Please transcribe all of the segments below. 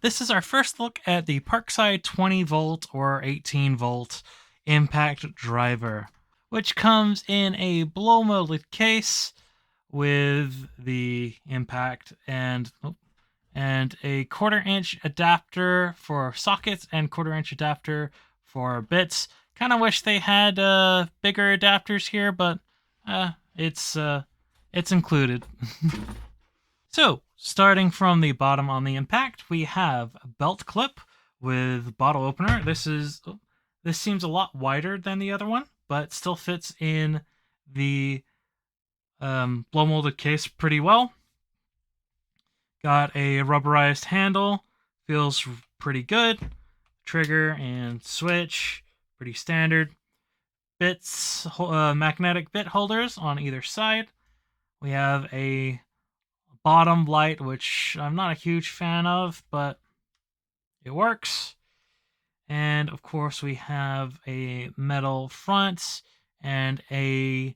This is our first look at the Parkside 20 volt or 18 volt impact driver, which comes in a blow molded case with the impact and a 1/4 inch adapter for sockets and 1/4 inch adapter for bits. Kind of wish they had bigger adapters here, but it's included. So, starting from the bottom on the impact, we have a belt clip with bottle opener. This seems a lot wider than the other one, but still fits in the blow molded case pretty well. Got a rubberized handle, feels pretty good. Trigger and switch, pretty standard. Bits, magnetic bit holders on either side. We have a bottom light, which I'm not a huge fan of, but it works. And of course, we have a metal front and a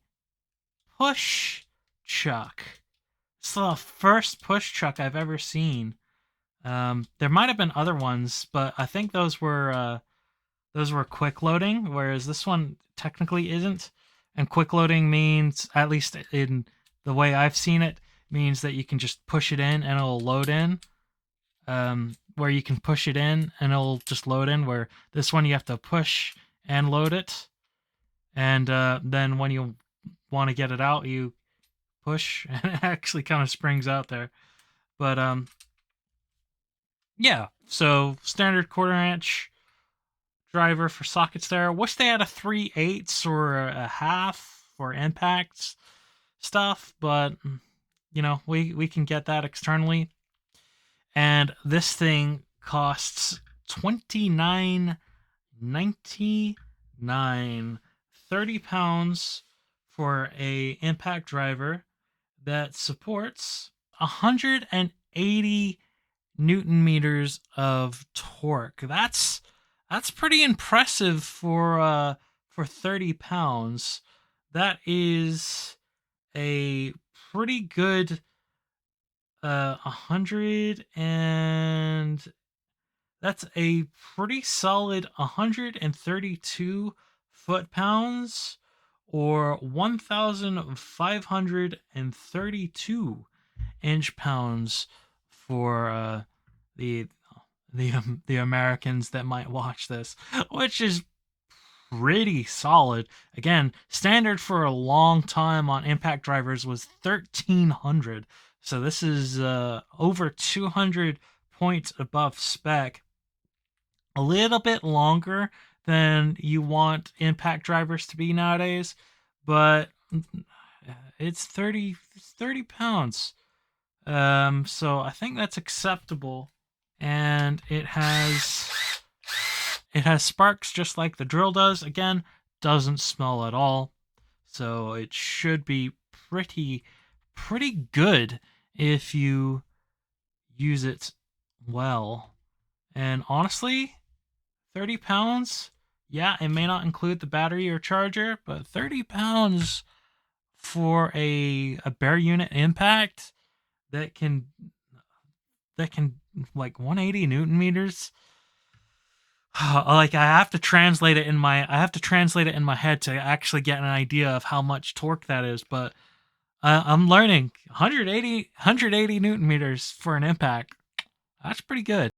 push chuck. It's the first push chuck I've ever seen. There might have been other ones, but I think those were quick loading, whereas this one technically isn't. And quick loading means, at least in the way I've seen it, means that you can just push it in and it'll load in. Where you can push it in and it'll just load in, where this one you have to push and load it. And then when you want to get it out, you push and it actually kind of springs out there. But yeah, so standard 1/4 inch driver for sockets there. Wish they had a 3/8 or a half for impacts stuff, but you know, we can get that externally. And this thing costs $29.99, 30 pounds for a impact driver that supports 180 Newton meters of torque. That's pretty impressive for 30 pounds. That is a pretty good 100, and that's a pretty solid 132 foot-pounds or 1,532 inch-pounds for the Americans that might watch this, which is pretty solid. Again, standard for a long time on impact drivers was 1,300. So this is over 200 points above spec. A little bit longer than you want impact drivers to be nowadays, but it's 30 pounds. So I think that's acceptable. And it has sparks just like the drill does. Again, doesn't smell at all. So it should be pretty good if you use it well. And honestly, 30 pounds, yeah, it may not include the battery or charger, but 30 pounds for a bare unit impact that can like 180 Newton meters. Like I have to translate it in my head to actually get an idea of how much torque that is, but I'm learning 180 Newton meters for an impact. That's pretty good.